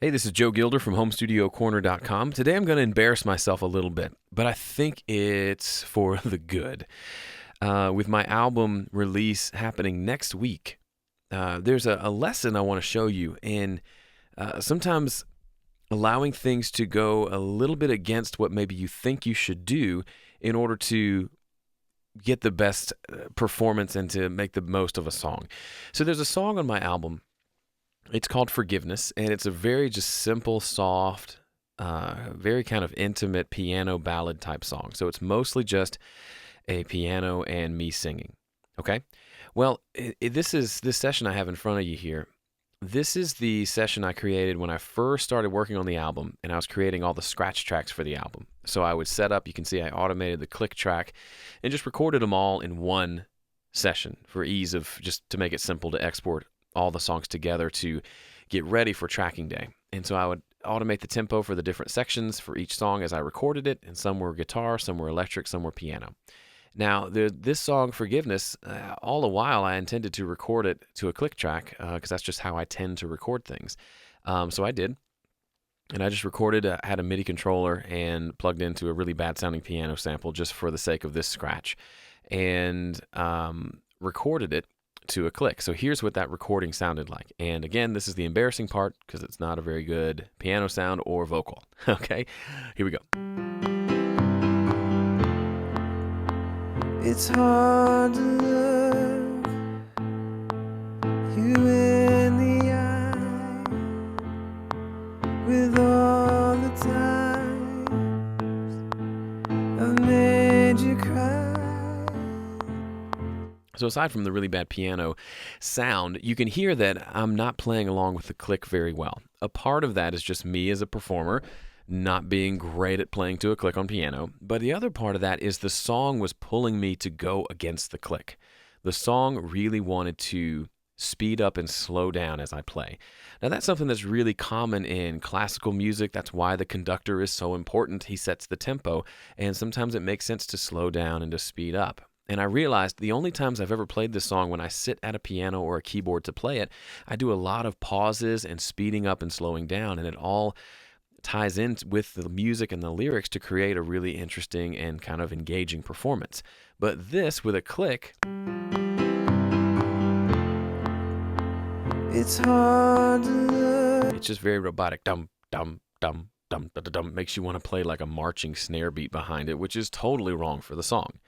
Hey, this is Joe Gilder from HomeStudioCorner.com. Today I'm going to embarrass myself a little bit, but I think it's for the good. With my album release happening next week, there's a lesson I want to show you in sometimes allowing things to go a little bit against what maybe you think you should do in order to get the best performance and to make the most of a song. So there's a song on my album. It's called Forgiveness, and it's a very just simple, soft, very kind of intimate piano ballad type song. So it's mostly just a piano and me singing. Okay? Well, this session I have in front of you here. This is the session I created when I first started working on the album, and I was creating all the scratch tracks for the album. So I would set up, you can see I automated the click track and just recorded them all in one session for ease of just to make it simple to export all the songs together to get ready for tracking day. And so I would automate the tempo for the different sections for each song as I recorded it, and some were guitar, some were electric, some were piano. Now, this song, Forgiveness, all the while I intended to record it to a click track because that's just how I tend to record things. So I did. And I just recorded, had a MIDI controller and plugged into a really bad sounding piano sample just for the sake of this scratch. And recorded it to a click. So here's what that recording sounded like. And again, this is the embarrassing part because it's not a very good piano sound or vocal. Okay, here we go. It's hard to look you in the eye with all the times I've made you cry. So aside from the really bad piano sound, you can hear that I'm not playing along with the click very well. A part of that is just me as a performer not being great at playing to a click on piano, but the other part of that is the song was pulling me to go against the click. The song really wanted to speed up and slow down as I play. Now that's something that's really common in classical music. That's why the conductor is so important. He sets the tempo, and sometimes it makes sense to slow down and to speed up. And I realized the only times I've ever played this song when I sit at a piano or a keyboard to play it, I do a lot of pauses and speeding up and slowing down, and it all ties in with the music and the lyrics to create a really interesting and kind of engaging performance. But this, with a click, It's hard to look. it's just very robotic. Dum, dum, dum, dum, dum, dum, dum. Makes you want to play like a marching snare beat behind it, which is totally wrong for the song.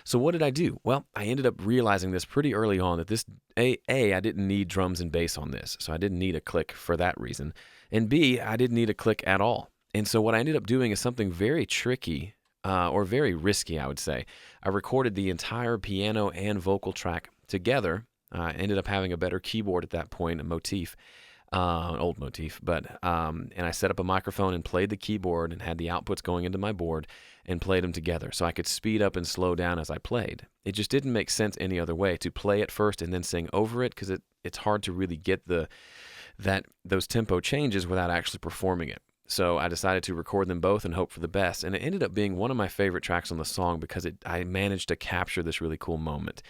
So what did I do? Well, I ended up realizing this pretty early on that this, I didn't need drums and bass on this, so I didn't need a click for that reason. And B, I didn't need a click at all. And so what I ended up doing is something very tricky, or very risky, I would say. I recorded the entire piano and vocal track together. I ended up having a better keyboard at that point, a Motif, old Motif, and I set up a microphone and played the keyboard and had the outputs going into my board and played them together so I could speed up and slow down as I played. It just didn't make sense any other way to play it first and then sing over it because it's hard to really get those tempo changes without actually performing it. So I decided to record them both and hope for the best. And it ended up being one of my favorite tracks on the song because I managed to capture this really cool moment.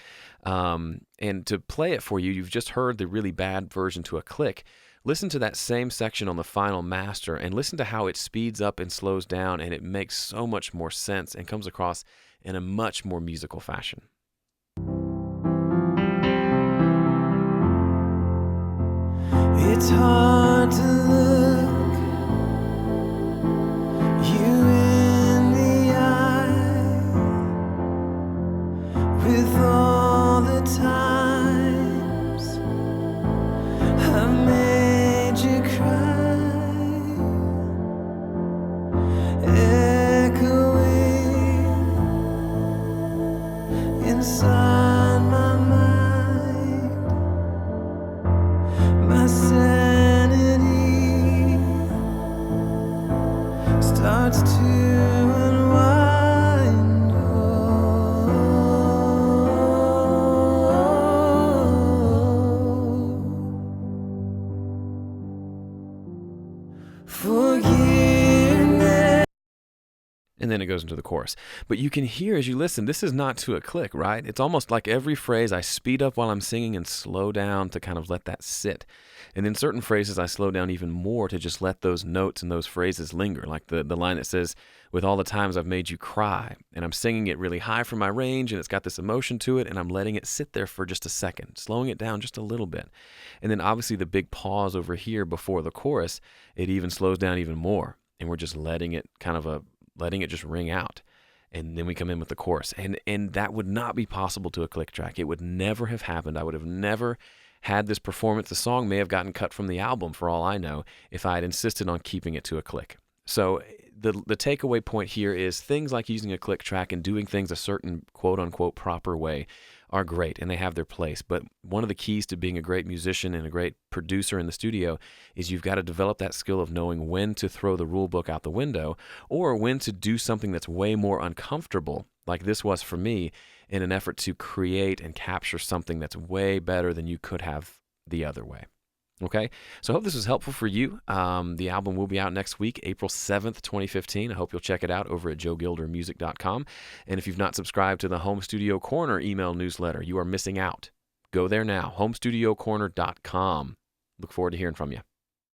And to play it for you, you've just heard the really bad version to a click. Listen to that same section on the final master and listen to how it speeds up and slows down, and it makes so much more sense and comes across in a much more musical fashion. It's hard to look you in the eye with all the times I've made you cry, echoing inside my mind. My sanity starts to unwind. Forgiveness. and then it goes into the chorus. But you can hear as you listen, this is not to a click, right? It's almost like every phrase I speed up while I'm singing and slow down to kind of let that sit. And then certain phrases I slow down even more to just let those notes and those phrases linger, like the line that says, with all the times I've made you cry. And I'm singing it really high from my range, and it's got this emotion to it, and I'm letting it sit there for just a second, slowing it down just a little bit. And then obviously the big pause over here before the chorus, it even slows down even more. And we're just letting it letting it just ring out. And then we come in with the chorus. And that would not be possible to a click track. It would never have happened. I would have never had this performance. The song may have gotten cut from the album for all I know if I had insisted on keeping it to a click. So the takeaway point here is things like using a click track and doing things a certain quote-unquote proper way are great, and they have their place. But one of the keys to being a great musician and a great producer in the studio is you've got to develop that skill of knowing when to throw the rule book out the window or when to do something that's way more uncomfortable, like this was for me, in an effort to create and capture something that's way better than you could have the other way. Okay, so I hope this was helpful for you. The album will be out next week, April 7th, 2015. I hope you'll check it out over at joegildermusic.com. And if you've not subscribed to the Home Studio Corner email newsletter, you are missing out. Go there now, homestudiocorner.com. Look forward to hearing from you.